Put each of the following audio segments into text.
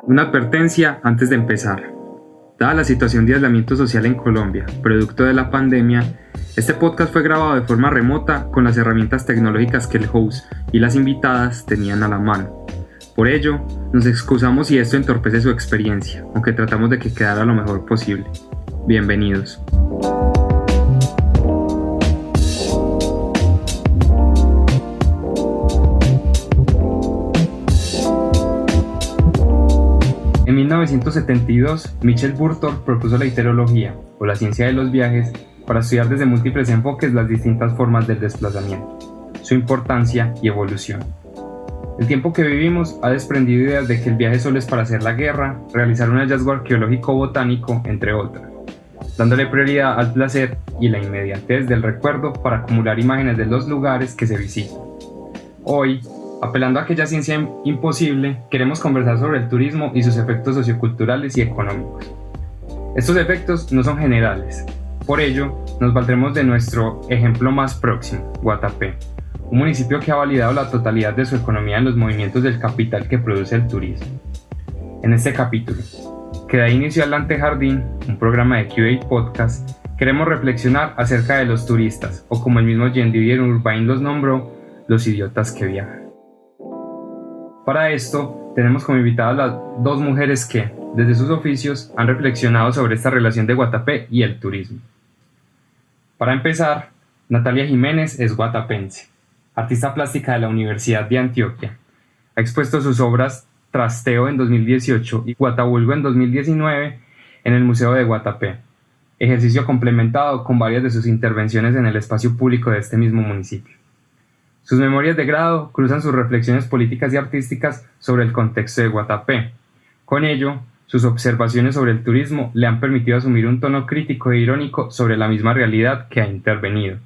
Una advertencia antes de empezar. Dada la situación de aislamiento social en Colombia, producto de la pandemia, este podcast fue grabado de forma remota con las herramientas tecnológicas que el host y las invitadas tenían a la mano. Por ello, nos excusamos si esto entorpece su experiencia, aunque tratamos de que quedara lo mejor posible. Bienvenidos. En 1972, Michel Burtor propuso la icterología, o la ciencia de los viajes, para estudiar desde múltiples enfoques las distintas formas del desplazamiento, su importancia y evolución. El tiempo que vivimos ha desprendido ideas de que el viaje solo es para hacer la guerra, realizar un hallazgo arqueológico o botánico, entre otras, dándole prioridad al placer y la inmediatez del recuerdo para acumular imágenes de los lugares que se visitan. Hoy, apelando a aquella ciencia imposible, queremos conversar sobre el turismo y sus efectos socioculturales y económicos. Estos efectos no son generales, por ello nos valdremos de nuestro ejemplo más próximo, Guatapé, un municipio que ha validado la totalidad de su economía en los movimientos del capital que produce el turismo. En este capítulo, que da inicio al Antejardín, un programa de QA Podcast, queremos reflexionar acerca de los turistas, o como el mismo Jean-Didier Urbain los nombró, los idiotas que viajan. Para esto, tenemos como invitadas las dos mujeres que, desde sus oficios, han reflexionado sobre esta relación de Guatapé y el turismo. Para empezar, Natalia Jiménez es guatapense, artista plástica de la Universidad de Antioquia. Ha expuesto sus obras Trasteo en 2018 y Guatabulgo en 2019 en el Museo de Guatapé, ejercicio complementado con varias de sus intervenciones en el espacio público de este mismo municipio. Sus memorias de grado cruzan sus reflexiones políticas y artísticas sobre el contexto de Guatapé. Con ello, sus observaciones sobre el turismo le han permitido asumir un tono crítico e irónico sobre la misma realidad que ha intervenido.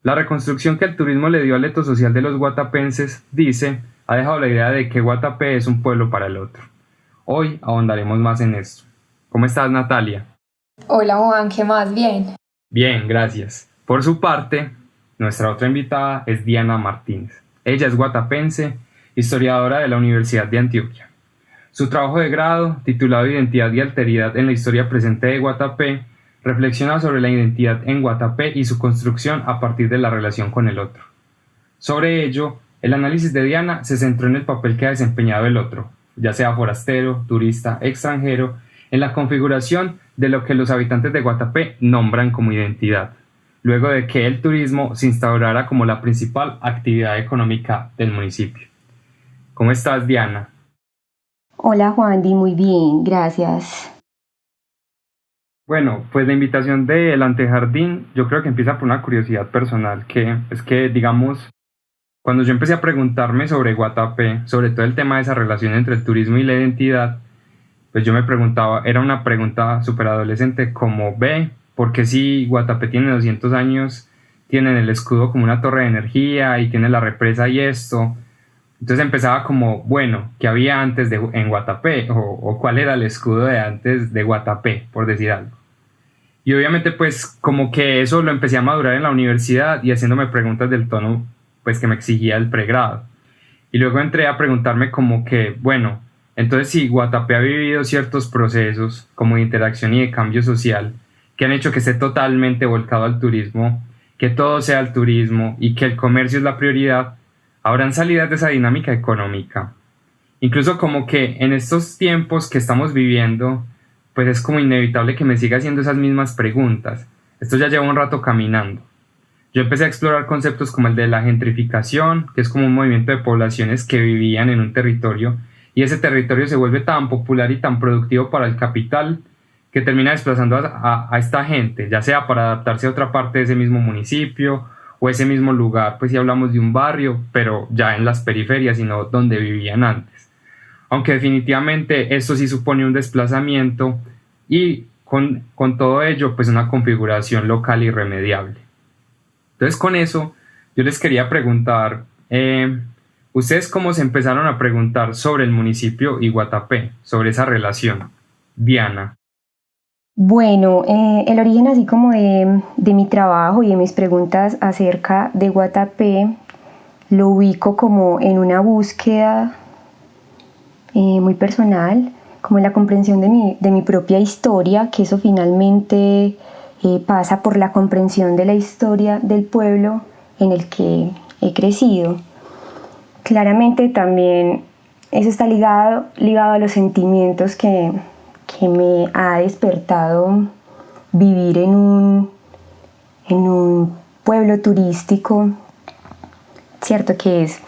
La reconstrucción que el turismo le dio al leto social de los guatapenses, dice, ha dejado la idea de que Guatapé es un pueblo para el otro. Hoy ahondaremos más en esto. ¿Cómo estás, Natalia? Hola, Juan, ¿qué más? ¿Bien? Bien, gracias. Por su parte, nuestra otra invitada es Diana Martínez. Ella es guatapense, historiadora de la Universidad de Antioquia. Su trabajo de grado, titulado Identidad y Alteridad en la Historia Presente de Guatapé, reflexiona sobre la identidad en Guatapé y su construcción a partir de la relación con el otro. Sobre ello, el análisis de Diana se centró en el papel que ha desempeñado el otro, ya sea forastero, turista, extranjero, en la configuración de lo que los habitantes de Guatapé nombran como identidad, luego de que el turismo se instaurara como la principal actividad económica del municipio. ¿Cómo estás, Diana? Hola, Juandi, muy bien, gracias. Bueno, pues la invitación del Antejardín yo creo que empieza por una curiosidad personal, que es que, digamos, cuando yo empecé a preguntarme sobre Guatapé, sobre todo el tema de esa relación entre el turismo y la identidad, pues yo me preguntaba, era una pregunta súper adolescente como, porque si Guatapé tiene 200 años, tiene en el escudo como una torre de energía y tiene la represa y esto. Entonces empezaba como, bueno, ¿qué había antes en Guatapé? O cuál era el escudo de antes de Guatapé, por decir algo. Y obviamente pues como que eso lo empecé a madurar en la universidad y haciéndome preguntas del tono pues que me exigía el pregrado. Y luego entré a preguntarme como que, bueno, entonces si Guatapé ha vivido ciertos procesos como de interacción y de cambio social, que han hecho que esté totalmente volcado al turismo, que todo sea el turismo y que el comercio es la prioridad, habrán salidas de esa dinámica económica. Incluso como que en estos tiempos que estamos viviendo, pues es como inevitable que me siga haciendo esas mismas preguntas. Esto ya lleva un rato caminando. Yo empecé a explorar conceptos como el de la gentrificación, que es como un movimiento de poblaciones que vivían en un territorio y ese territorio se vuelve tan popular y tan productivo para el capital que termina desplazando a esta gente, ya sea para adaptarse a otra parte de ese mismo municipio o ese mismo lugar, pues si hablamos de un barrio, pero ya en las periferias y no donde vivían antes. Aunque definitivamente esto sí supone un desplazamiento y con todo ello pues una configuración local irremediable. Entonces con eso yo les quería preguntar, ¿ustedes cómo se empezaron a preguntar sobre el municipio y Guatapé, sobre esa relación? Diana. Bueno, el origen así como de mi trabajo y de mis preguntas acerca de Guatapé lo ubico como en una búsqueda muy personal, como la comprensión de mi propia historia, que eso finalmente pasa por la comprensión de la historia del pueblo en el que he crecido. Claramente también eso está ligado a los sentimientos que me ha despertado vivir en un pueblo turístico, cierto que es,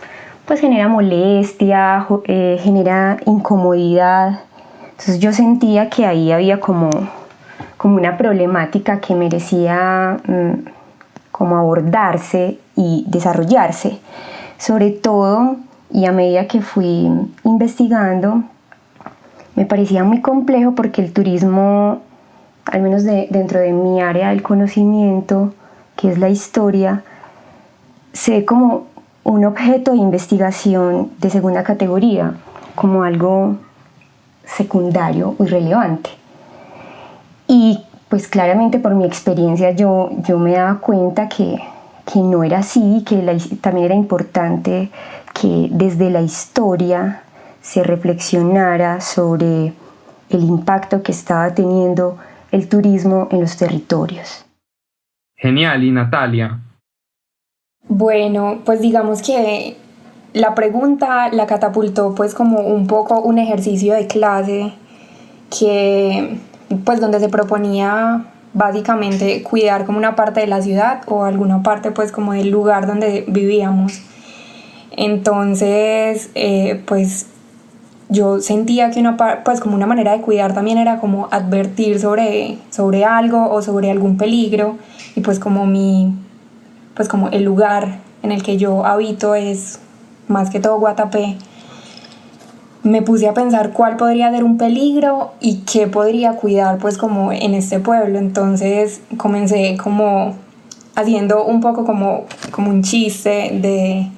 pues genera molestia, genera incomodidad. Entonces yo sentía que ahí había como una problemática que merecía como abordarse y desarrollarse. Sobre todo, y a medida que fui investigando, me parecía muy complejo porque el turismo, al menos dentro de mi área del conocimiento, que es la historia, se ve como un objeto de investigación de segunda categoría, como algo secundario o irrelevante. Y pues claramente por mi experiencia yo me daba cuenta que no era así, que también era importante que desde la historia se reflexionara sobre el impacto que estaba teniendo el turismo en los territorios. Genial, y Natalia. Bueno, pues digamos que la pregunta la catapultó pues como un poco un ejercicio de clase que pues donde se proponía básicamente cuidar como una parte de la ciudad o alguna parte pues como del lugar donde vivíamos. Entonces pues yo sentía que pues como una manera de cuidar también era como advertir sobre algo o sobre algún peligro, y pues como pues como el lugar en el que yo habito es más que todo Guatapé, me puse a pensar cuál podría ser un peligro y qué podría cuidar pues como en este pueblo. Entonces comencé como haciendo un poco como un chiste de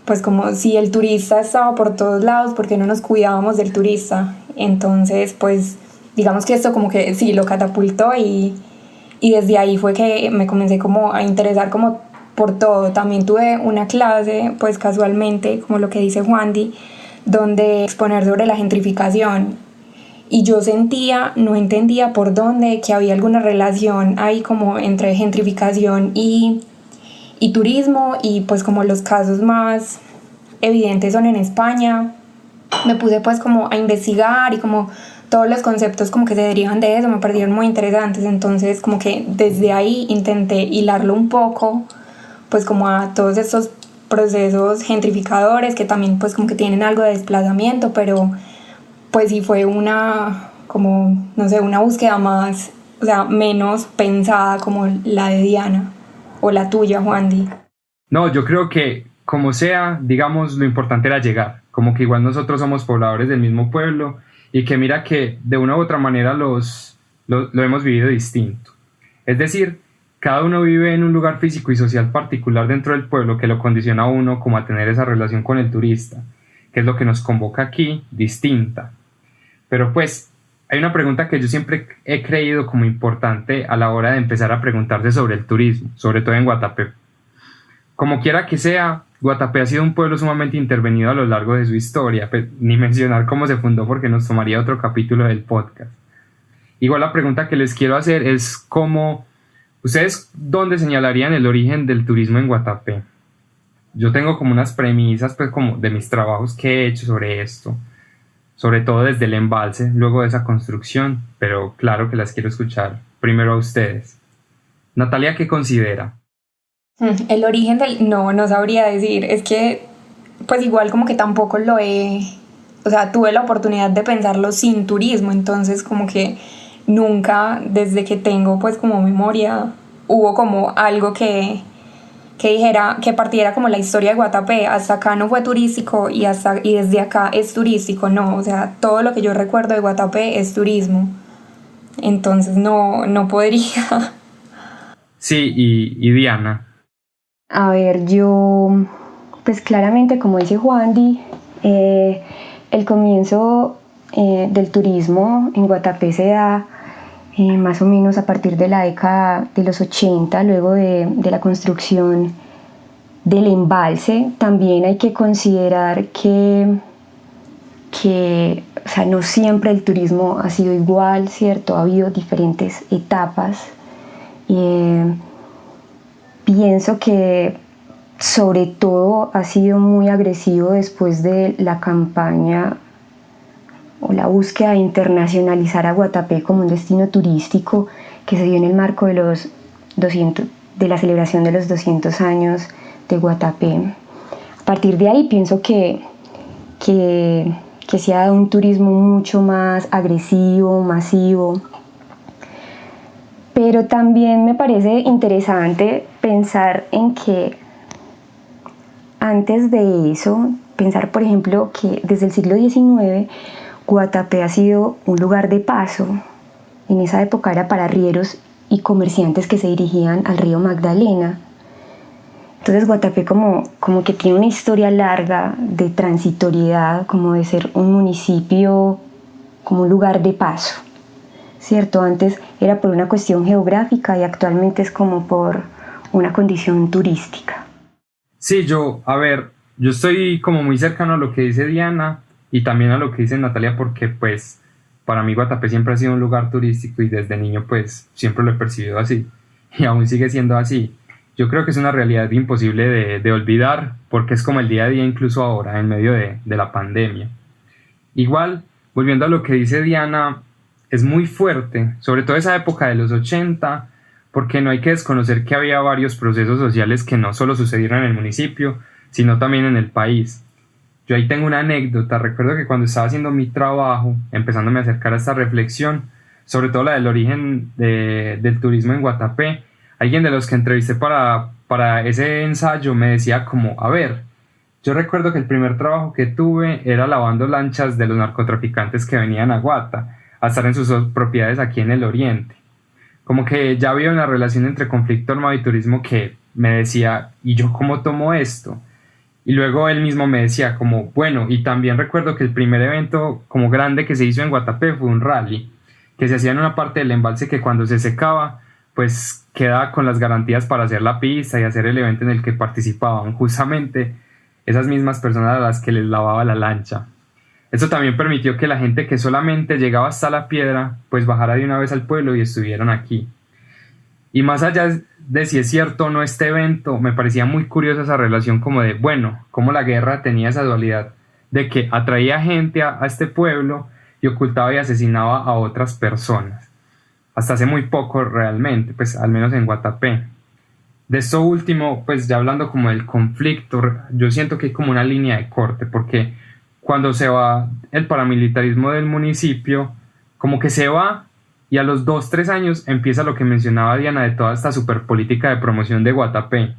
pues como si el turista estaba por todos lados, ¿por qué no nos cuidábamos del turista? Entonces pues digamos que esto como que sí lo catapultó y desde ahí fue que me comencé como a interesar como por todo. También tuve una clase pues casualmente, como lo que dice Juandi, donde exponer sobre la gentrificación, y yo no entendía por dónde, que había alguna relación ahí como entre gentrificación y turismo, y pues como los casos más evidentes son en España. Me puse pues como a investigar y como todos los conceptos como que se derivan de eso me parecieron muy interesantes. Entonces como que desde ahí intenté hilarlo un poco pues como a todos estos procesos gentrificadores que también pues como que tienen algo de desplazamiento, pero pues sí fue una como no sé, una búsqueda más, o sea, menos pensada como la de Diana o la tuya, Juandi. No, yo creo que como sea, digamos, lo importante era llegar, como que igual nosotros somos pobladores del mismo pueblo y que mira que de una u otra manera lo hemos vivido distinto. Es decir, cada uno vive en un lugar físico y social particular dentro del pueblo que lo condiciona a uno como a tener esa relación con el turista, que es lo que nos convoca aquí, distinta. Pero pues hay una pregunta que yo siempre he creído como importante a la hora de empezar a preguntarse sobre el turismo, sobre todo en Guatapé. Como quiera que sea, Guatapé ha sido un pueblo sumamente intervenido a lo largo de su historia, pues, ni mencionar cómo se fundó porque nos tomaría otro capítulo del podcast. Igual la pregunta que les quiero hacer es cómo, ¿ustedes dónde señalarían el origen del turismo en Guatapé? Yo tengo como unas premisas pues como de mis trabajos que he hecho sobre esto, sobre todo desde el embalse, luego de esa construcción, pero claro que las quiero escuchar primero a ustedes. Natalia, ¿qué considera? El origen no sabría decir, es que pues igual como que tampoco o sea, tuve la oportunidad de pensarlo sin turismo, entonces como que nunca, desde que tengo pues como memoria, hubo como algo que dijera, que partiera como la historia de Guatapé, hasta acá no fue turístico y desde acá es turístico, no, o sea, todo lo que yo recuerdo de Guatapé es turismo, entonces no podría. Sí, y Diana. A ver, yo, pues claramente, como dice Juandi, el comienzo del turismo en Guatapé se da más o menos a partir de la década de los 80, luego de la construcción del embalse. También hay que considerar que que, o sea, no siempre el turismo ha sido igual, ¿cierto? Ha habido diferentes etapas. Pienso que sobre todo ha sido muy agresivo después de la campaña o la búsqueda de internacionalizar a Guatapé como un destino turístico que se dio en el marco de de la celebración de los 200 años de Guatapé. A partir de ahí pienso que se ha dado un turismo mucho más agresivo, masivo. Pero también me parece interesante pensar en que antes de eso, pensar por ejemplo que desde el siglo XIX Guatapé ha sido un lugar de paso. En esa época era para arrieros y comerciantes que se dirigían al río Magdalena. Entonces Guatapé como que tiene una historia larga de transitoriedad, como de ser un municipio, como un lugar de paso, ¿cierto? Antes era por una cuestión geográfica y actualmente es como por una condición turística. Sí, yo estoy como muy cercano a lo que dice Diana y también a lo que dice Natalia porque pues para mí Guatapé siempre ha sido un lugar turístico y desde niño pues siempre lo he percibido así y aún sigue siendo así. Yo creo que es una realidad imposible de olvidar porque es como el día a día incluso ahora en medio de la pandemia. Igual, volviendo a lo que dice Diana, es muy fuerte, sobre todo esa época de los 80, porque no hay que desconocer que había varios procesos sociales que no solo sucedieron en el municipio, sino también en el país. Yo ahí tengo una anécdota, recuerdo que cuando estaba haciendo mi trabajo, empezándome a acercar a esta reflexión, sobre todo la del origen del turismo en Guatapé, alguien de los que entrevisté para ese ensayo me decía como, a ver, yo recuerdo que el primer trabajo que tuve era lavando lanchas de los narcotraficantes que venían a Guata, a estar en sus propiedades aquí en el oriente. Como que ya había una relación entre conflicto armado y turismo que me decía, ¿y yo cómo tomo esto? Y luego él mismo me decía como, bueno, y también recuerdo que el primer evento como grande que se hizo en Guatapé fue un rally, que se hacía en una parte del embalse que cuando se secaba, pues quedaba con las garantías para hacer la pista y hacer el evento en el que participaban justamente esas mismas personas a las que les lavaba la lancha. Esto también permitió que la gente que solamente llegaba hasta la piedra, pues bajara de una vez al pueblo y estuvieran aquí. Y más allá de si es cierto o no este evento, me parecía muy curiosa esa relación como de, bueno, cómo la guerra tenía esa dualidad de que atraía gente a este pueblo y ocultaba y asesinaba a otras personas. Hasta hace muy poco realmente, pues al menos en Guatapé. De esto último, pues ya hablando como del conflicto, yo siento que hay como una línea de corte, porque cuando se va el paramilitarismo del municipio, como que se va y a los 2-3 años empieza lo que mencionaba Diana de toda esta superpolítica de promoción de Guatapé.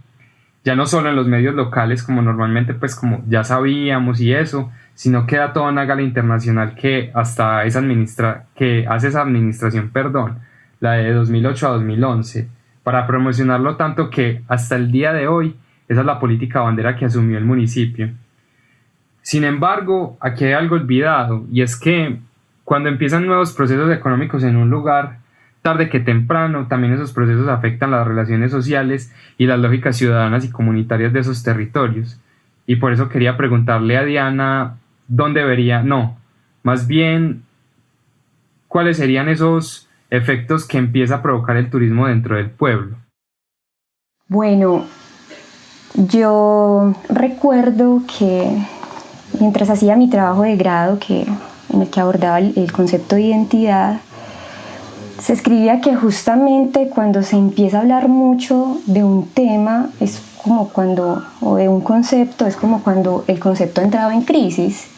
Ya no solo en los medios locales como normalmente pues como ya sabíamos y eso, sino que da toda una gala internacional que hasta que hace esa administración, la de 2008 a 2011, para promocionarlo tanto que hasta el día de hoy esa es la política bandera que asumió el municipio. Sin embargo, aquí hay algo olvidado, y es que cuando empiezan nuevos procesos económicos en un lugar, tarde que temprano, también esos procesos afectan las relaciones sociales y las lógicas ciudadanas y comunitarias de esos territorios. Y por eso quería preguntarle a Diana más bien, ¿cuáles serían esos efectos que empieza a provocar el turismo dentro del pueblo? Bueno, yo recuerdo que mientras hacía mi trabajo de grado, en el que abordaba el concepto de identidad, se escribía que justamente cuando se empieza a hablar mucho de un tema, o de un concepto, es como cuando el concepto entraba en crisis.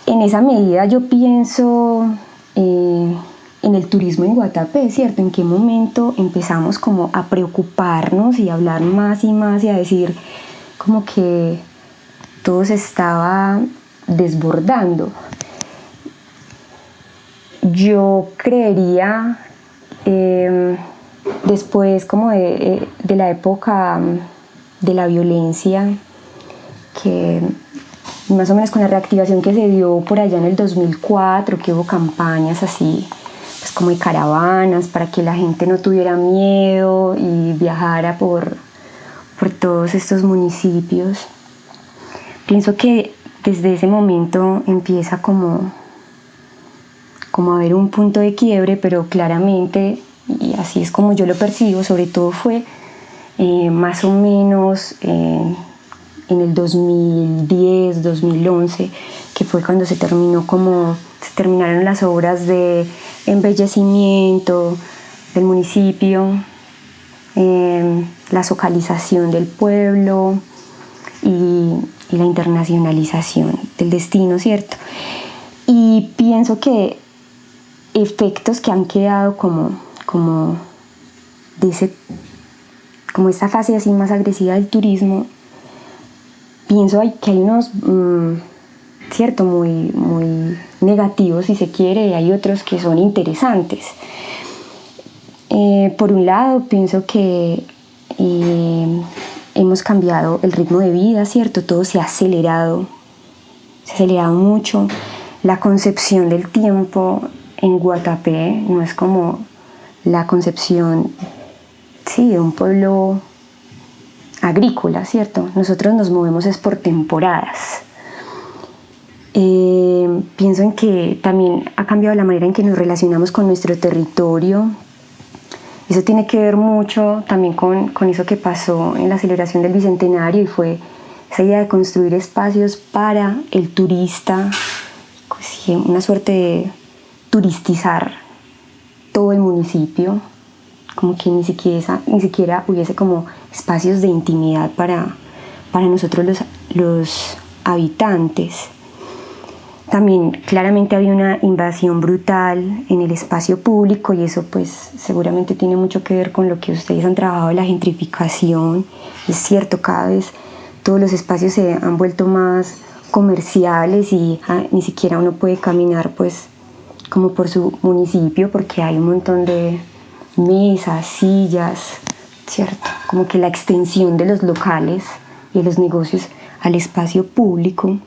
En esa medida yo pienso en el turismo en Guatapé, ¿cierto? ¿En qué momento empezamos como a preocuparnos y a hablar más y más y a decir como que todo se estaba desbordando? Yo creería, después como de la época de la violencia, que más o menos con la reactivación que se dio por allá en el 2004, que hubo campañas así, pues como de caravanas para que la gente no tuviera miedo y viajara por todos estos municipios. Pienso que desde ese momento empieza como a haber un punto de quiebre, pero claramente, y así es como yo lo percibo, sobre todo fue más o menos en el 2010, 2011, que fue cuando se terminaron las obras de embellecimiento del municipio, la socalización del pueblo y la internacionalización del destino, ¿cierto? Y pienso que efectos que han quedado como esta fase así más agresiva del turismo, pienso que hay unos cierto muy negativos si se quiere, y hay otros que son interesantes. Por un lado pienso que hemos cambiado el ritmo de vida, cierto, todo se ha acelerado mucho. La concepción del tiempo en Guatapé no es como la concepción, sí, de un pueblo agrícola, ¿cierto? Nosotros nos movemos es por temporadas. Pienso en que también ha cambiado la manera en que nos relacionamos con nuestro territorio. Eso tiene que ver mucho también con eso que pasó en la celebración del Bicentenario, y fue esa idea de construir espacios para el turista, pues, una suerte de turistizar todo el municipio, como que ni siquiera hubiese como espacios de intimidad para nosotros los habitantes. También claramente había una invasión brutal en el espacio público, y eso pues seguramente tiene mucho que ver con lo que ustedes han trabajado, la gentrificación. Es cierto, cada vez todos los espacios se han vuelto más comerciales y ni siquiera uno puede caminar pues como por su municipio, porque hay un montón de mesas, sillas, ¿cierto? Como que la extensión de los locales y de los negocios al espacio público.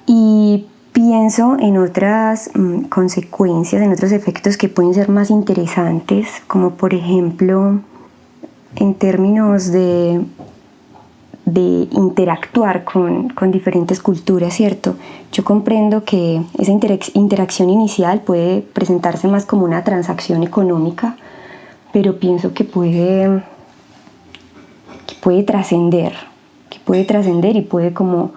Y pienso en otras consecuencias, en otros efectos que pueden ser más interesantes, como por ejemplo en términos de interactuar con diferentes culturas, ¿cierto? Yo comprendo que esa interacción inicial puede presentarse más como una transacción económica, pero pienso que puede trascender y puede como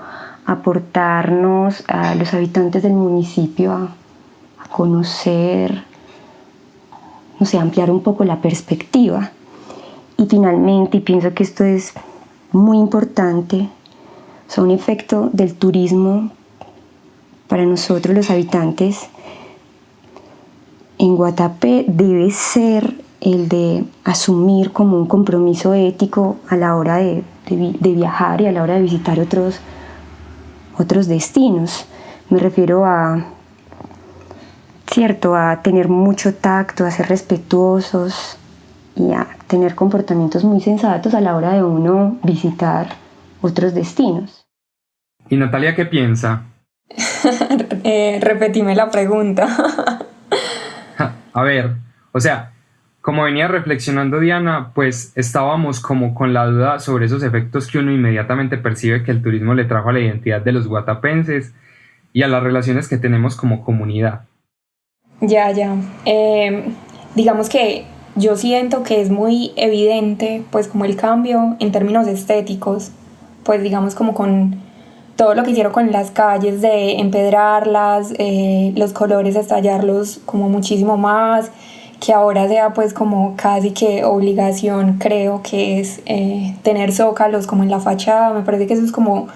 aportarnos a los habitantes del municipio a conocer, no sé, ampliar un poco la perspectiva. Y finalmente, y pienso que esto es muy importante, son un efecto del turismo para nosotros los habitantes en Guatapé debe ser el de asumir como un compromiso ético a la hora de viajar y a la hora de visitar otros destinos. Me refiero a tener mucho tacto, a ser respetuosos y a tener comportamientos muy sensatos a la hora de uno visitar otros destinos. ¿Y Natalia qué piensa? Repetime la pregunta. A ver, o sea, como venía reflexionando Diana, pues estábamos como con la duda sobre esos efectos que uno inmediatamente percibe que el turismo le trajo a la identidad de los guatapenses y a las relaciones que tenemos como comunidad. Ya. Digamos que yo siento que es muy evidente, pues, como el cambio en términos estéticos, pues, digamos, como con todo lo que hicieron con las calles de empedrarlas, los colores, estallarlos como muchísimo más, que ahora sea pues como casi que obligación, creo que es tener zócalos como en la fachada. Me parece que eso es como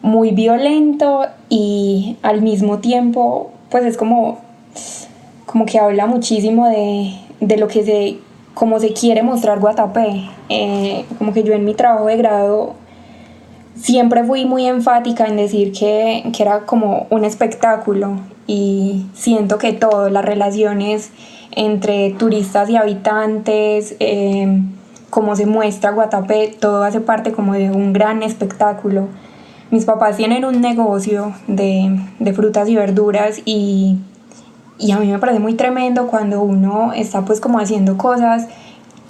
muy violento y al mismo tiempo pues es como que habla muchísimo de lo que como se quiere mostrar Guatapé. Como que yo en mi trabajo de grado siempre fui muy enfática en decir que era como un espectáculo, y siento que todas las relaciones entre turistas y habitantes, cómo se muestra Guatapé, todo hace parte como de un gran espectáculo. Mis papás tienen un negocio de frutas y verduras, y a mí me parece muy tremendo cuando uno está pues como haciendo cosas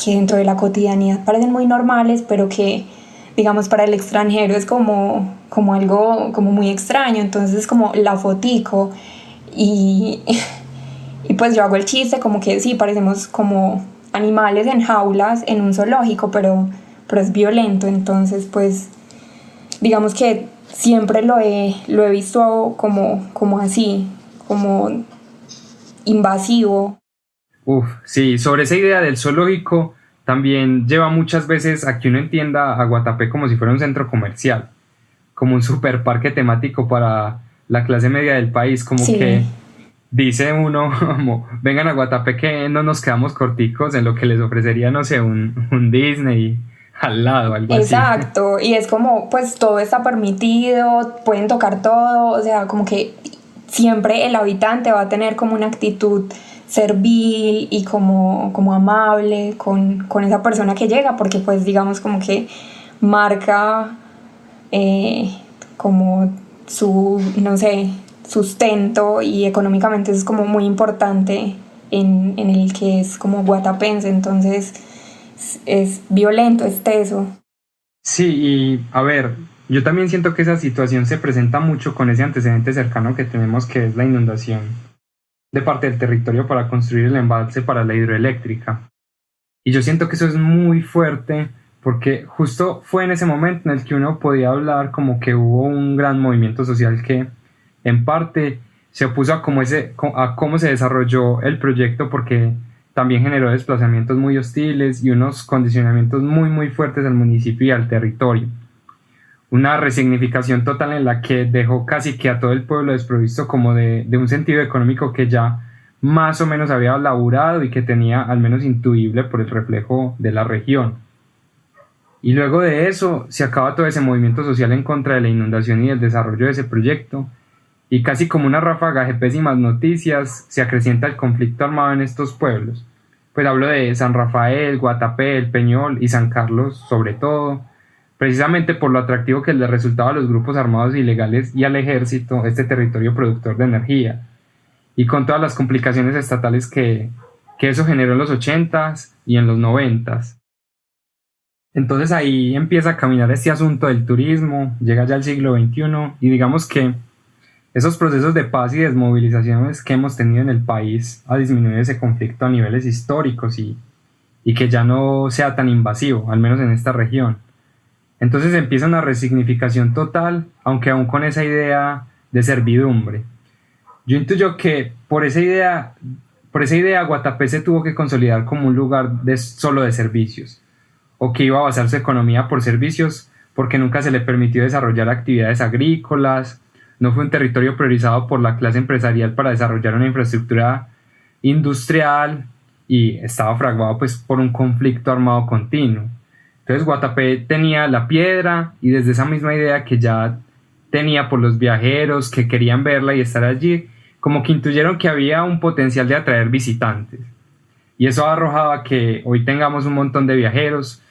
que dentro de la cotidianidad parecen muy normales, pero que digamos para el extranjero es como como algo como muy extraño, entonces como la fotico y, y pues yo hago el chiste como que sí, parecemos como animales en jaulas en un zoológico, pero es violento, entonces pues digamos que siempre lo he visto como así, como invasivo. Sí, sobre esa idea del zoológico también lleva muchas veces a que uno entienda a Guatapé como si fuera un centro comercial, como un super parque temático para la clase media del país, como sí. Que dice uno como vengan a Guatapé que no nos quedamos corticos en lo que les ofrecería, no sé, un Disney al lado, algo Exacto, y es como pues todo está permitido, pueden tocar todo, o sea, como que siempre el habitante va a tener como una actitud servil y como amable con esa persona que llega, porque pues digamos como que marca como su, no sé, sustento, y económicamente es como muy importante en el que es como guatapense, entonces es violento, es teso. Sí, y a ver, yo también siento que esa situación se presenta mucho con ese antecedente cercano que tenemos, que es la inundación de parte del territorio para construir el embalse para la hidroeléctrica. Y yo siento que eso es muy fuerte porque justo fue en ese momento en el que uno podía hablar como que hubo un gran movimiento social que en parte se opuso a cómo se desarrolló el proyecto, porque también generó desplazamientos muy hostiles y unos condicionamientos muy fuertes al municipio y al territorio. Una resignificación total en la que dejó casi que a todo el pueblo desprovisto como de un sentido económico que ya más o menos había laburado y que tenía al menos intuible por el reflejo de la región. Y luego de eso se acaba todo ese movimiento social en contra de la inundación y del desarrollo de ese proyecto, y casi como una ráfaga de pésimas noticias se acrecienta el conflicto armado en estos pueblos. Pues hablo de San Rafael, Guatapé, El Peñol y San Carlos sobre todo, precisamente por lo atractivo que les resultaba a los grupos armados ilegales y al ejército este territorio productor de energía, y con todas las complicaciones estatales que eso generó en los 80s y en los 90s. Entonces ahí empieza a caminar este asunto del turismo, llega ya el siglo XXI, y digamos que esos procesos de paz y desmovilizaciones que hemos tenido en el país ha disminuido ese conflicto a niveles históricos y que ya no sea tan invasivo, al menos en esta región. Entonces empieza una resignificación total, aunque aún con esa idea de servidumbre. Yo intuyo que por esa idea Guatapé se tuvo que consolidar como un lugar solo de servicios, o que iba a basar su economía por servicios, porque nunca se le permitió desarrollar actividades agrícolas. No fue un territorio priorizado por la clase empresarial para desarrollar una infraestructura industrial, y estaba fraguado pues por un conflicto armado continuo. Entonces Guatapé tenía la piedra, y desde esa misma idea que ya tenía por los viajeros que querían verla y estar allí, como que intuyeron que había un potencial de atraer visitantes. Y eso ha arrojado a que hoy tengamos un montón de viajeros,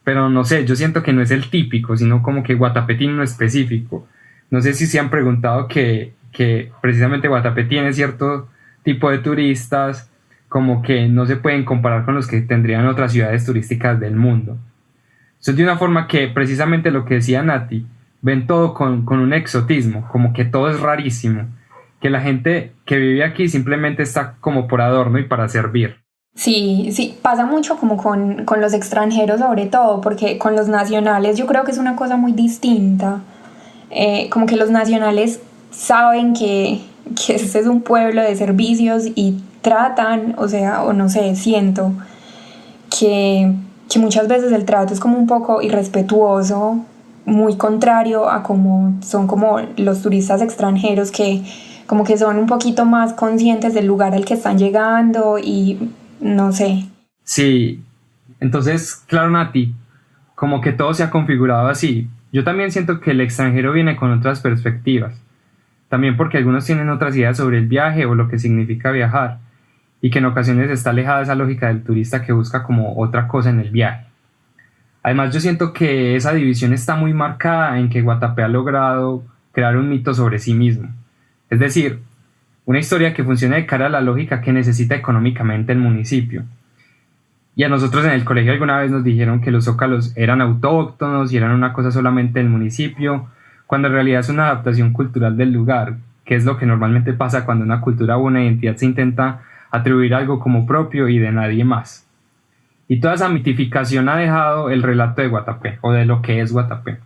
pero no sé, yo siento que no es el típico, sino como que Guatapé tiene uno específico. No sé si se han preguntado que precisamente Guatapé tiene cierto tipo de turistas como que no se pueden comparar con los que tendrían otras ciudades turísticas del mundo. Eso es de una forma que precisamente lo que decía Nati, ven todo con un exotismo, como que todo es rarísimo, que la gente que vive aquí simplemente está como por adorno y para servir. Sí, pasa mucho como con los extranjeros sobre todo, porque con los nacionales yo creo que es una cosa muy distinta. Como que los nacionales saben que este es un pueblo de servicios y tratan, o no sé, siento que muchas veces el trato es como un poco irrespetuoso, muy contrario a como son como los turistas extranjeros, que como que son un poquito más conscientes del lugar al que están llegando y no sé. Sí, entonces, claro, Nati, como que todo se ha configurado así. Yo también siento que el extranjero viene con otras perspectivas, también porque algunos tienen otras ideas sobre el viaje o lo que significa viajar, y que en ocasiones está alejada de esa lógica del turista que busca como otra cosa en el viaje. Además, yo siento que esa división está muy marcada en que Guatapé ha logrado crear un mito sobre sí mismo, es decir, una historia que funciona de cara a la lógica que necesita económicamente el municipio. Y a nosotros en el colegio alguna vez nos dijeron que los zócalos eran autóctonos y eran una cosa solamente del municipio, cuando en realidad es una adaptación cultural del lugar, que es lo que normalmente pasa cuando una cultura o una identidad se intenta atribuir algo como propio y de nadie más. Y toda esa mitificación ha dejado el relato de Guatapé, o de lo que es Guatapé.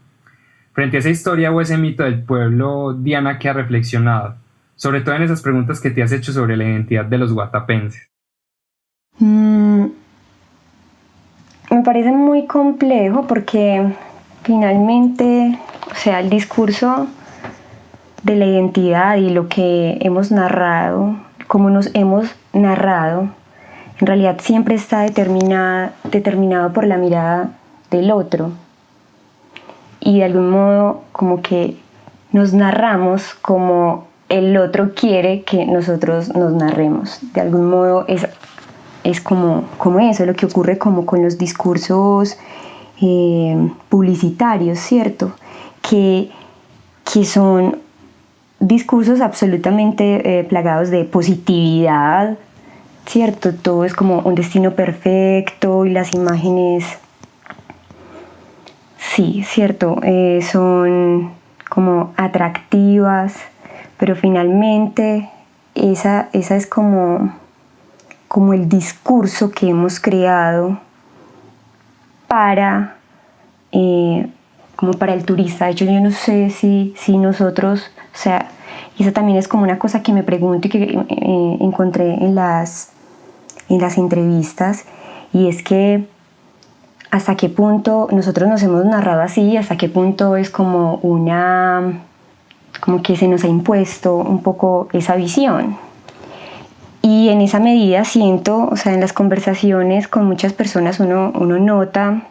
Frente a esa historia o ese mito del pueblo, Diana, ¿qué ha reflexionado? Sobre todo en esas preguntas que te has hecho sobre la identidad de los guatapenses. Me parece muy complejo porque finalmente, o sea, el discurso de la identidad y lo que hemos narrado, cómo nos hemos narrado, en realidad siempre está determinado por la mirada del otro. Y de algún modo como que nos narramos como el otro quiere que nosotros nos narremos. De algún modo es como eso, lo que ocurre como con los discursos publicitarios, ¿cierto? Que son discursos absolutamente plagados de positividad, ¿cierto? Todo es como un destino perfecto y las imágenes, sí, cierto, son como atractivas, pero finalmente esa es como el discurso que hemos creado para como para el turista. De hecho, yo no sé si nosotros, o sea, y eso también es como una cosa que me pregunto y que encontré en las entrevistas, y es que hasta qué punto nosotros nos hemos narrado así, hasta qué punto es como que se nos ha impuesto un poco esa visión. Y en esa medida siento, o sea, en las conversaciones con muchas personas uno nota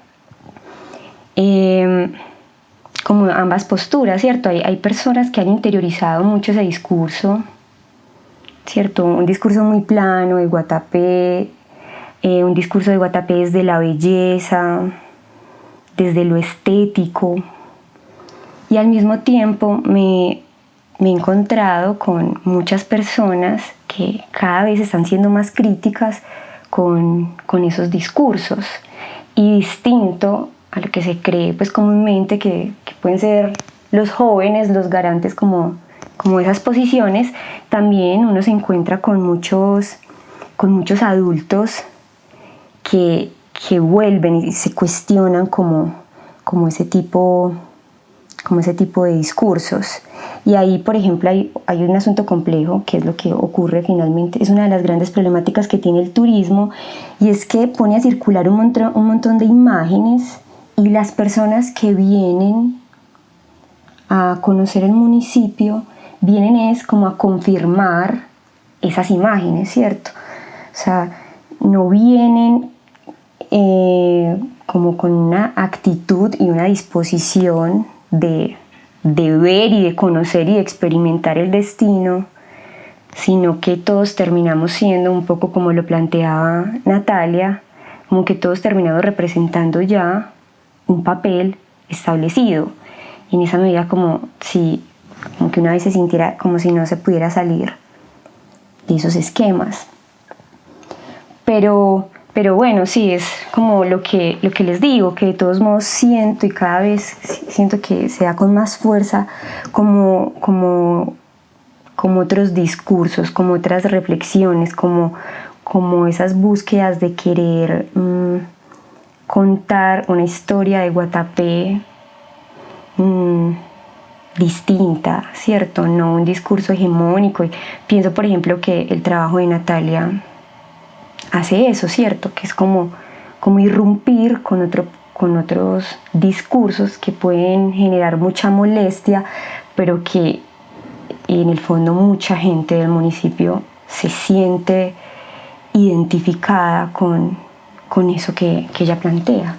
como ambas posturas, ¿cierto? Hay personas que han interiorizado mucho ese discurso, ¿cierto? Un discurso muy plano de Guatapé, un discurso de Guatapé desde la belleza, desde lo estético, y al mismo tiempo me he encontrado con muchas personas que cada vez están siendo más críticas con esos discursos, y distinto a lo que se cree pues comúnmente que pueden ser los jóvenes los garantes como esas posiciones. También uno se encuentra con muchos adultos que vuelven y se cuestionan como ese tipo de discursos. Y ahí, por ejemplo, hay un asunto complejo, que es lo que ocurre finalmente, es una de las grandes problemáticas que tiene el turismo, y es que pone a circular un montón de imágenes, y las personas que vienen a conocer el municipio vienen es como a confirmar esas imágenes, ¿cierto? O sea, no vienen como con una actitud y una disposición de ver y de conocer y de experimentar el destino, sino que todos terminamos siendo un poco como lo planteaba Natalia, como que todos terminamos representando ya un papel establecido, y en esa medida como que una vez se sintiera como si no se pudiera salir de esos esquemas. Pero bueno, sí, es como lo que les digo, que de todos modos siento, y cada vez siento que se da con más fuerza como otros discursos, como otras reflexiones, como esas búsquedas de querer contar una historia de Guatapé distinta, ¿cierto? No un discurso hegemónico. Y pienso, por ejemplo, que el trabajo de Natalia hace eso, ¿cierto? Que es como irrumpir con otros discursos que pueden generar mucha molestia, pero que en el fondo mucha gente del municipio se siente identificada con eso que ella plantea.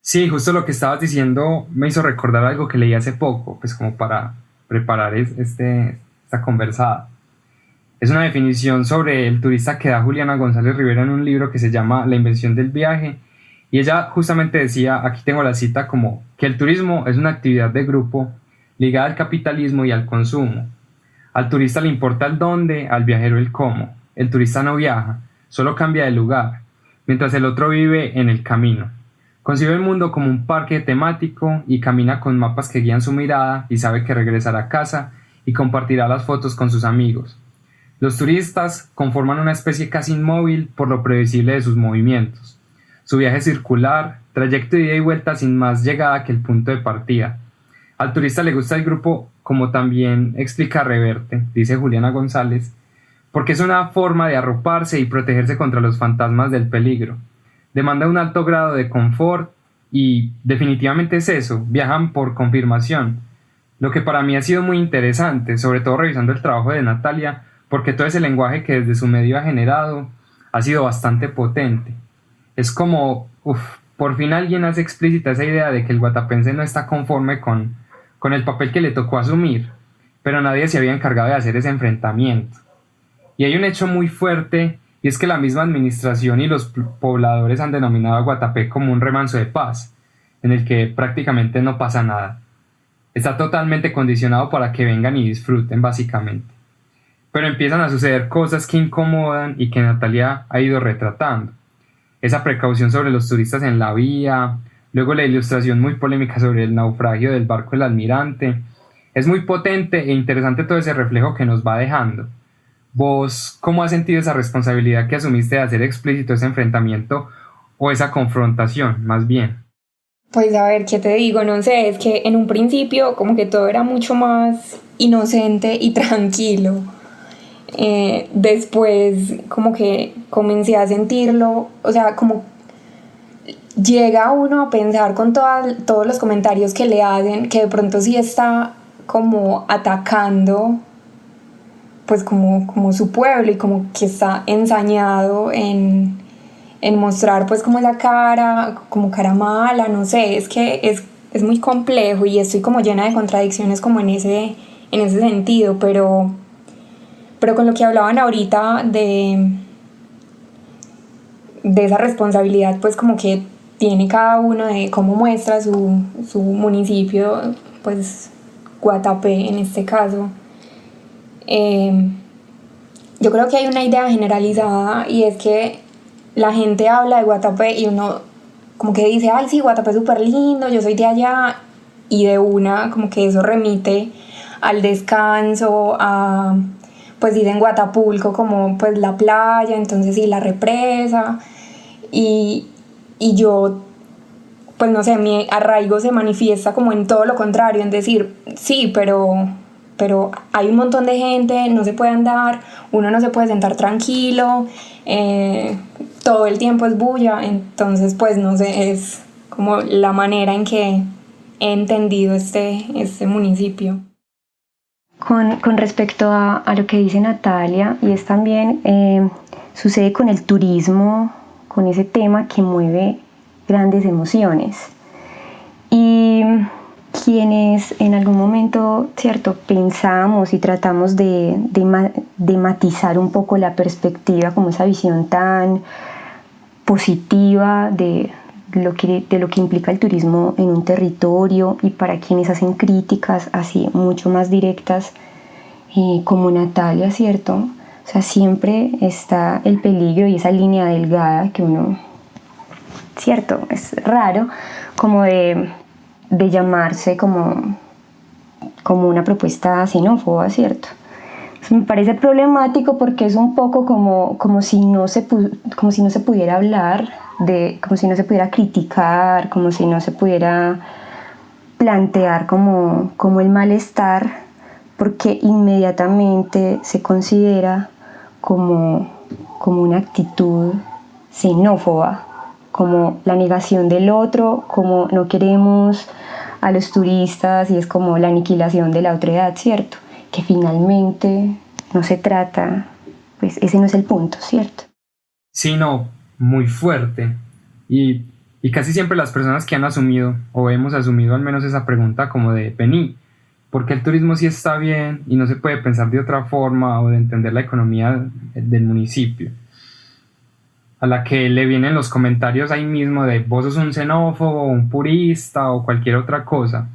Sí, justo lo que estabas diciendo me hizo recordar algo que leí hace poco, pues como para preparar esta conversada. Es una definición sobre el turista que da Juliana González Rivera en un libro que se llama La invención del viaje, y ella justamente decía, aquí tengo la cita, como que el turismo es una actividad de grupo ligada al capitalismo y al consumo. Al turista le importa el dónde, al viajero el cómo. El turista no viaja, solo cambia de lugar, mientras el otro vive en el camino. Concibe el mundo como un parque temático y camina con mapas que guían su mirada y sabe que regresará a casa y compartirá las fotos con sus amigos. Los turistas conforman una especie casi inmóvil por lo previsible de sus movimientos. Su viaje es circular, trayecto de ida y vuelta sin más llegada que el punto de partida. Al turista le gusta el grupo, como también explica Reverte, dice Juliana González, porque es una forma de arroparse y protegerse contra los fantasmas del peligro. Demanda un alto grado de confort y definitivamente es eso, viajan por confirmación. Lo que para mí ha sido muy interesante, sobre todo revisando el trabajo de Natalia, porque todo ese lenguaje que desde su medio ha generado ha sido bastante potente. Es como, por fin alguien hace explícita esa idea de que el guatapense no está conforme con el papel que le tocó asumir, pero nadie se había encargado de hacer ese enfrentamiento. Y hay un hecho muy fuerte, y es que la misma administración y los pobladores han denominado a Guatapé como un remanso de paz, en el que prácticamente no pasa nada. Está totalmente condicionado para que vengan y disfruten, básicamente. Pero empiezan a suceder cosas que incomodan y que Natalia ha ido retratando. Esa precaución sobre los turistas en la vía, luego la ilustración muy polémica sobre el naufragio del barco El Almirante. Es muy potente e interesante todo ese reflejo que nos va dejando. ¿Vos cómo has sentido esa responsabilidad que asumiste de hacer explícito ese enfrentamiento o esa confrontación, más bien? Pues a ver, ¿qué te digo? No sé, es que en un principio como que todo era mucho más inocente y tranquilo. Después como que comencé a sentirlo, o sea, como llega uno a pensar con todos los comentarios que le hacen, que de pronto sí está como atacando pues como su pueblo y como que está ensañado en mostrar pues como esa cara, como cara mala, no sé, es que es muy complejo y estoy como llena de contradicciones como en ese sentido, pero con lo que hablaban ahorita de esa responsabilidad pues como que tiene cada uno de cómo muestra su municipio, pues Guatapé en este caso. Yo creo que hay una idea generalizada y es que la gente habla de Guatapé y uno como que dice, ay sí, Guatapé es súper lindo, yo soy de allá, y de una como que eso remite al descanso, a pues dicen Guatapulco como pues la playa, entonces sí, la represa, y yo pues no sé, mi arraigo se manifiesta como en todo lo contrario, en decir, sí, pero hay un montón de gente, no se puede andar, uno no se puede sentar tranquilo, todo el tiempo es bulla, entonces pues no sé, es como la manera en que he entendido este municipio. Con respecto a lo que dice Natalia, y es también, sucede con el turismo, con ese tema que mueve grandes emociones. Y quienes en algún momento, cierto, pensamos y tratamos de matizar un poco la perspectiva, como esa visión tan positiva de lo que implica el turismo en un territorio, y para quienes hacen críticas así mucho más directas, como Natalia, cierto, o sea, siempre está el peligro y esa línea delgada que uno, cierto, es raro como de llamarse como una propuesta xenófoba, ¿cierto? Me parece problemático porque es un poco como si no se pudiera hablar, como si no se pudiera criticar, como si no se pudiera plantear como el malestar, porque inmediatamente se considera como una actitud xenófoba, como la negación del otro, como no queremos a los turistas, y es como la aniquilación de la otredad, ¿cierto? Que finalmente no se trata, pues ese no es el punto, ¿cierto? Sí, no, muy fuerte. Y casi siempre las personas que han asumido, o hemos asumido al menos esa pregunta como de, vení, ¿por qué el turismo sí está bien y no se puede pensar de otra forma o de entender la economía del municipio? A la que le vienen los comentarios ahí mismo de vos sos un xenófobo, un purista o cualquier otra cosa.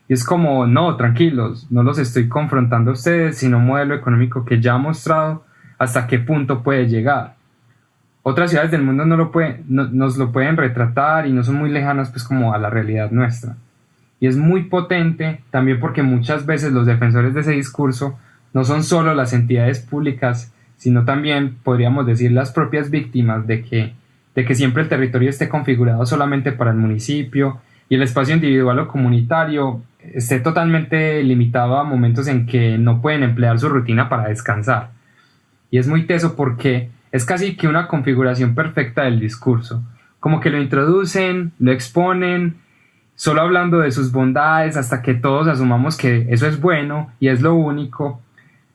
Y es como, no, tranquilos, no los estoy confrontando a ustedes, sino un modelo económico que ya ha mostrado hasta qué punto puede llegar. Otras ciudades del mundo nos lo pueden retratar y no son muy lejanas pues como a la realidad nuestra. Y es muy potente también porque muchas veces los defensores de ese discurso no son solo las entidades públicas, sino también, podríamos decir, las propias víctimas de que siempre el territorio esté configurado solamente para el municipio y el espacio individual o comunitario esté totalmente limitado a momentos en que no pueden emplear su rutina para descansar. Y es muy teso porque es casi que una configuración perfecta del discurso, como que lo introducen, lo exponen, solo hablando de sus bondades hasta que todos asumamos que eso es bueno y es lo único,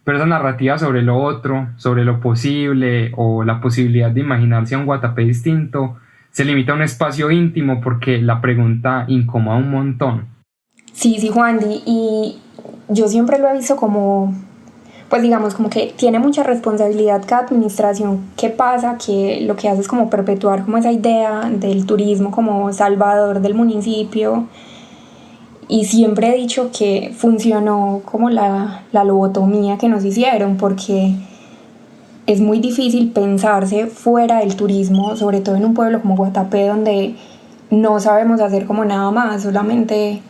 pero esa narrativa sobre lo otro, sobre lo posible o la posibilidad de imaginarse a un Guatapé distinto, se limita a un espacio íntimo porque la pregunta incomoda un montón. Sí, sí, Juandi, y yo siempre lo he visto como, pues digamos, como que tiene mucha responsabilidad cada administración que pasa, que lo que hace es como perpetuar como esa idea del turismo como salvador del municipio. Y siempre he dicho que funcionó como la lobotomía que nos hicieron, porque es muy difícil pensarse fuera del turismo, sobre todo en un pueblo como Guatapé, donde no sabemos hacer como nada más, solamente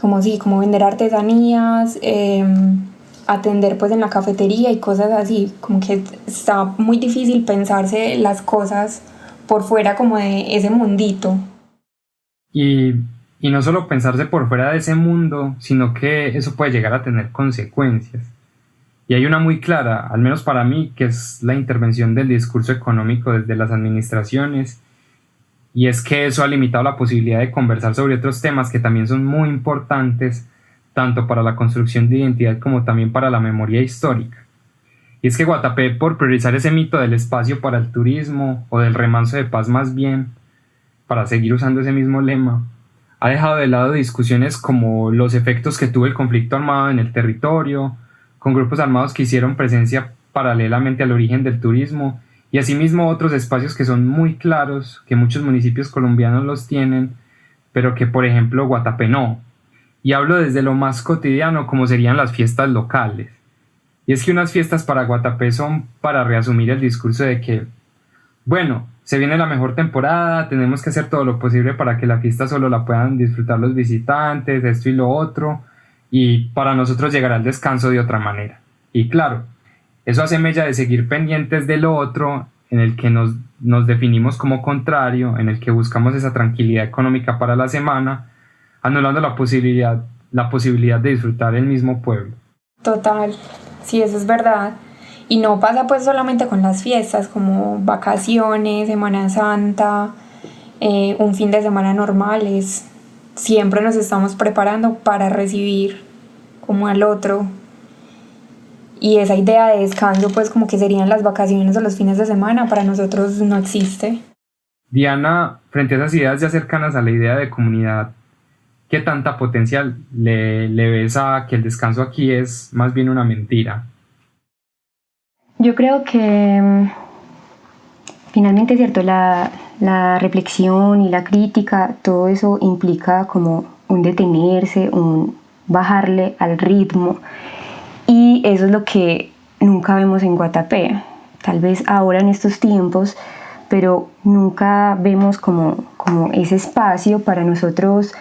como sí, como vender artesanías, atender pues en la cafetería y cosas así, como que está muy difícil pensarse las cosas por fuera como de ese mundito. Y no solo pensarse por fuera de ese mundo, sino que eso puede llegar a tener consecuencias. Y hay una muy clara, al menos para mí, que es la intervención del discurso económico desde las administraciones, y es que eso ha limitado la posibilidad de conversar sobre otros temas que también son muy importantes, tanto para la construcción de identidad como también para la memoria histórica. Y es que Guatapé, por priorizar ese mito del espacio para el turismo, o del remanso de paz más bien, para seguir usando ese mismo lema, ha dejado de lado discusiones como los efectos que tuvo el conflicto armado en el territorio, con grupos armados que hicieron presencia paralelamente al origen del turismo, y asimismo otros espacios que son muy claros, que muchos municipios colombianos los tienen, pero que por ejemplo Guatapé no. Y hablo desde lo más cotidiano, como serían las fiestas locales. Y es que unas fiestas para Guatapé son para reasumir el discurso de que, bueno, se viene la mejor temporada, tenemos que hacer todo lo posible para que la fiesta solo la puedan disfrutar los visitantes, esto y lo otro, y para nosotros llegará el descanso de otra manera. Y claro, eso hace mella de seguir pendientes de lo otro, en el que nos definimos como contrario, en el que buscamos esa tranquilidad económica para la semana, anulando la posibilidad de disfrutar el mismo pueblo. Total, sí, eso es verdad. Y no pasa pues solamente con las fiestas, como vacaciones, Semana Santa, un fin de semana normales. Siempre nos estamos preparando para recibir como al otro. Y esa idea de descanso, pues como que serían las vacaciones o los fines de semana, para nosotros no existe. Diana, frente a esas ideas ya cercanas a la idea de comunidad, ¿qué tanta potencial le ves a que el descanso aquí es más bien una mentira? Yo creo que finalmente es cierto, la reflexión y la crítica, todo eso implica como un detenerse, un bajarle al ritmo, y eso es lo que nunca vemos en Guatapé. Tal vez ahora en estos tiempos, pero nunca vemos como ese espacio para nosotros,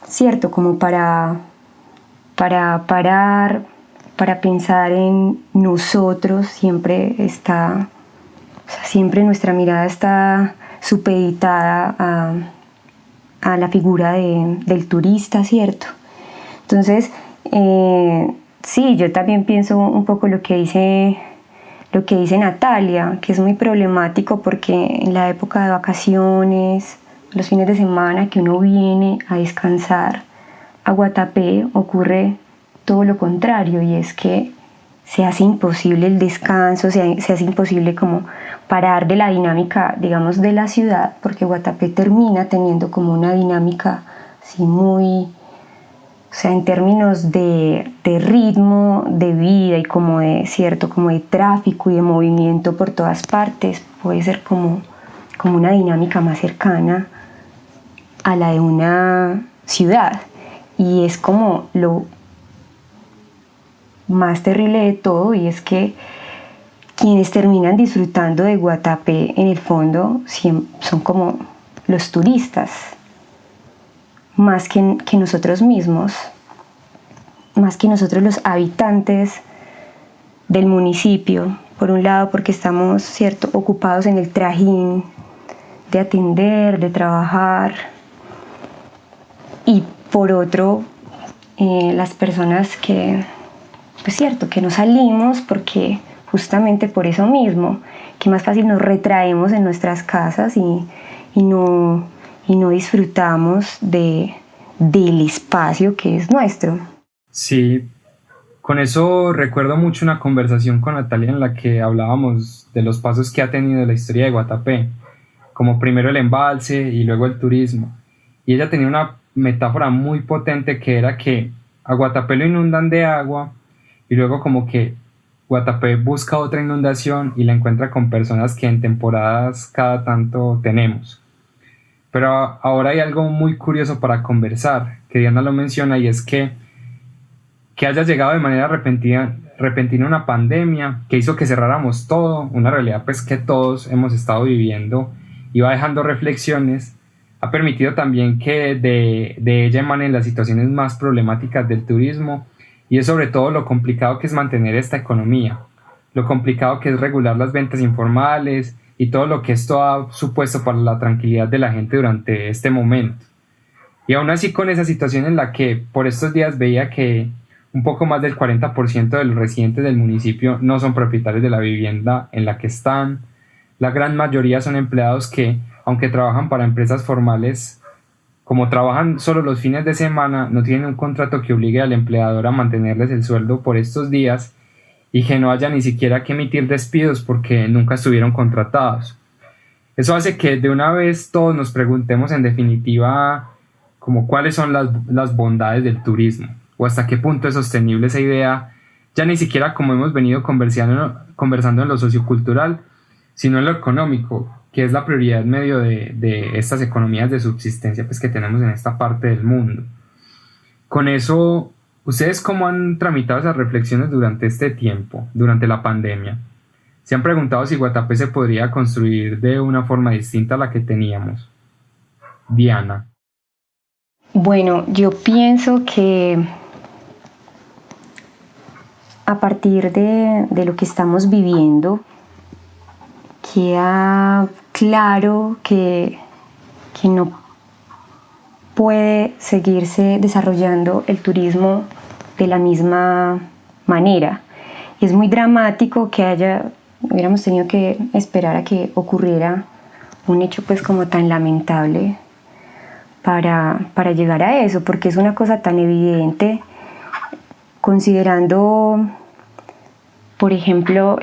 cierto, como para parar, para pensar en nosotros. Siempre está, o sea, siempre nuestra mirada está supeditada a la figura del turista, ¿cierto? Entonces, sí, yo también pienso un poco lo que dice Natalia, que es muy problemático porque en la época de vacaciones, los fines de semana que uno viene a descansar a Guatapé, ocurre todo lo contrario, y es que se hace imposible el descanso, se hace imposible como parar de la dinámica, digamos, de la ciudad, porque Guatapé termina teniendo como una dinámica así muy, o sea, en términos de ritmo de vida y como de, cierto, como de tráfico y de movimiento por todas partes, puede ser como una dinámica más cercana a la de una ciudad. Y es como lo más terrible de todo, y es que quienes terminan disfrutando de Guatapé en el fondo son como los turistas, más que nosotros mismos, más que nosotros los habitantes del municipio. Por un lado porque estamos, ¿cierto?, ocupados en el trajín de atender, de trabajar, y por otro las personas que, pues cierto, que no salimos porque justamente por eso mismo, que más fácil nos retraemos en nuestras casas y no disfrutamos del espacio que es nuestro. Sí, con eso recuerdo mucho una conversación con Natalia en la que hablábamos de los pasos que ha tenido la historia de Guatapé, como primero el embalse y luego el turismo. Y ella tenía una metáfora muy potente que era que a Guatapé lo inundan de agua y luego como que Guatapé busca otra inundación y la encuentra con personas que en temporadas cada tanto tenemos. Pero ahora hay algo muy curioso para conversar, que Diana lo menciona, y es que haya llegado de manera repentina una pandemia que hizo que cerráramos todo, una realidad pues que todos hemos estado viviendo y va dejando reflexiones, ha permitido también que de ella emanen las situaciones más problemáticas del turismo, y es sobre todo lo complicado que es mantener esta economía, lo complicado que es regular las ventas informales y todo lo que esto ha supuesto para la tranquilidad de la gente durante este momento. Y aún así, con esa situación en la que por estos días veía que un poco más del 40% de los residentes del municipio no son propietarios de la vivienda en la que están, la gran mayoría son empleados que, aunque trabajan para empresas formales, como trabajan solo los fines de semana, no tienen un contrato que obligue al empleador a mantenerles el sueldo por estos días, y que no haya ni siquiera que emitir despidos porque nunca estuvieron contratados. Eso hace que de una vez todos nos preguntemos en definitiva como cuáles son las bondades del turismo, o hasta qué punto es sostenible esa idea, ya ni siquiera como hemos venido conversando en lo sociocultural, sino en lo económico, que es la prioridad en medio de estas economías de subsistencia pues, que tenemos en esta parte del mundo. Con eso, ¿ustedes cómo han tramitado esas reflexiones durante este tiempo, durante la pandemia? ¿Se han preguntado si Guatapé se podría construir de una forma distinta a la que teníamos? Diana. Bueno, yo pienso que a partir de lo que estamos viviendo, queda claro que no puede seguirse desarrollando el turismo de la misma manera. Y es muy dramático que hubiéramos tenido que esperar a que ocurriera un hecho pues como tan lamentable para llegar a eso, porque es una cosa tan evidente, considerando, por ejemplo,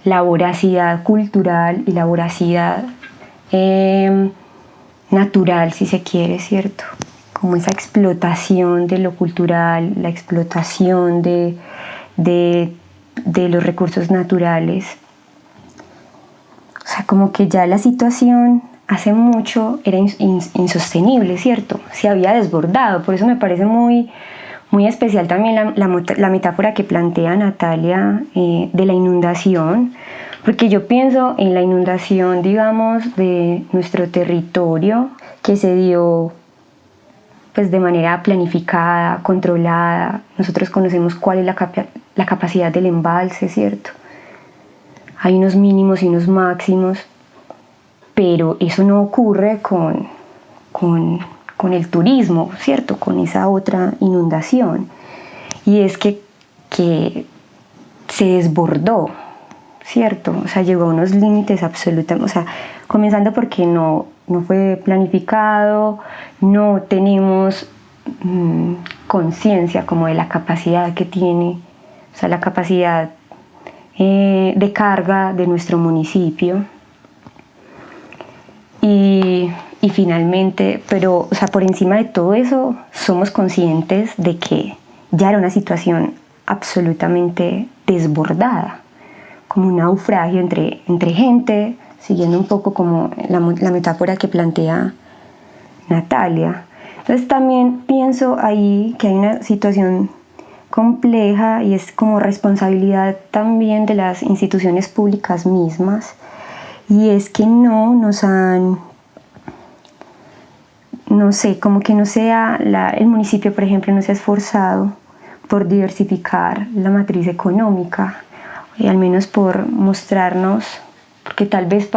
la voracidad cultural y la voracidad natural, si se quiere, ¿cierto? Como esa explotación de lo cultural, la explotación de los recursos naturales. O sea, como que ya la situación hace mucho era insostenible, ¿cierto? Se había desbordado. Por eso me parece muy, muy especial también la metáfora que plantea Natalia de la inundación, porque yo pienso en la inundación, digamos, de nuestro territorio, que se dio pues de manera planificada, controlada. Nosotros conocemos cuál es la capacidad del embalse, ¿cierto? Hay unos mínimos y unos máximos, pero eso no ocurre con el turismo, ¿cierto? Con esa otra inundación. Y es que se desbordó, ¿cierto? O sea, llegó a unos límites absolutos, o sea, comenzando porque no fue planificado, no tenemos conciencia como de la capacidad que tiene, o sea, la capacidad de carga de nuestro municipio. Y finalmente, pero o sea, por encima de todo eso, somos conscientes de que ya era una situación absolutamente desbordada, como un naufragio entre gente, siguiendo un poco como la metáfora que plantea Natalia. Entonces también pienso ahí que hay una situación compleja y es como responsabilidad también de las instituciones públicas mismas, y es que no nos han, no sé, como que no sea el municipio, por ejemplo, no se ha esforzado por diversificar la matriz económica, y al menos por mostrarnos, porque tal vez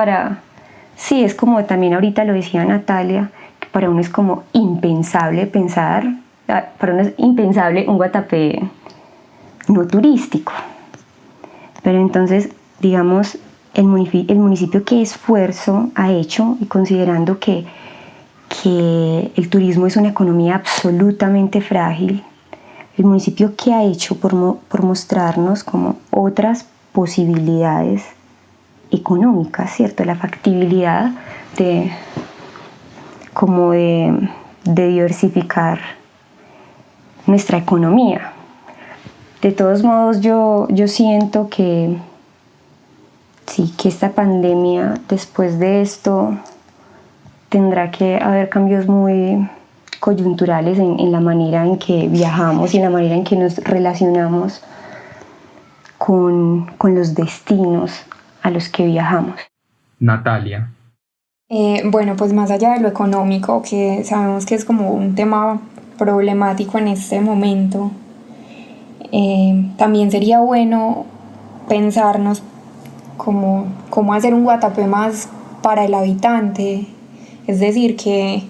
sí, es como también ahorita lo decía Natalia, que para uno es como impensable para uno es impensable un Guatapé no turístico. Pero entonces, digamos, el municipio qué esfuerzo ha hecho, y considerando que el turismo es una economía absolutamente frágil, el municipio qué ha hecho por mostrarnos como otras posibilidades económicas, ¿cierto? La factibilidad de diversificar nuestra economía. De todos modos, yo siento que sí, que esta pandemia, después de esto, tendrá que haber cambios muy coyunturales en la manera en que viajamos y en la manera en que nos relacionamos con los destinos a los que viajamos. Natalia. Bueno, pues más allá de lo económico, que sabemos que es como un tema problemático en este momento, también sería bueno pensarnos cómo hacer un Guatapé más para el habitante, es decir, que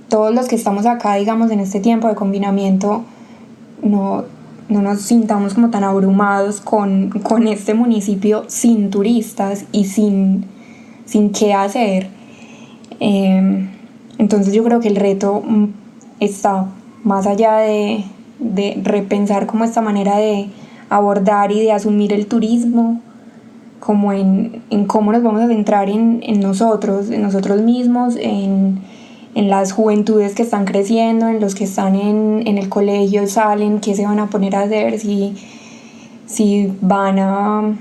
todos los que estamos acá, digamos, en este tiempo de confinamiento, no nos sintamos como tan abrumados con este municipio sin turistas y sin qué hacer. Entonces yo creo que el reto está más allá de repensar como esta manera de abordar y de asumir el turismo, como en cómo nos vamos a centrar en nosotros mismos, en las juventudes que están creciendo, en los que están en el colegio, salen, qué se van a poner a hacer, si van a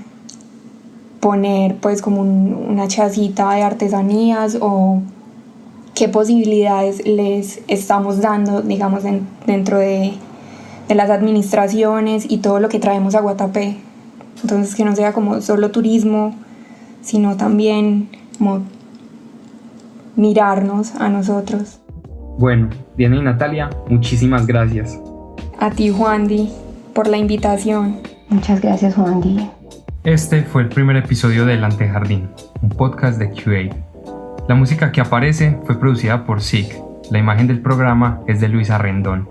poner pues como una chacita de artesanías, o qué posibilidades les estamos dando, digamos, dentro de las administraciones y todo lo que traemos a Guatapé. Entonces, que no sea como solo turismo, sino también como mirarnos a nosotros. Bueno, Diana y Natalia, muchísimas gracias. A ti, Juandi, por la invitación. Muchas gracias, Juandi. Este fue el primer episodio del Antejardín, un podcast de QA. La música que aparece fue producida por SIC. La imagen del programa es de Luisa Rendón.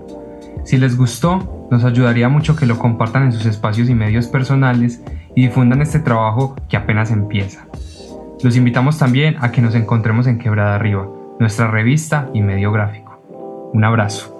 Si les gustó, nos ayudaría mucho que lo compartan en sus espacios y medios personales y difundan este trabajo que apenas empieza. Los invitamos también a que nos encontremos en Quebrada Arriba, nuestra revista y medio gráfico. Un abrazo.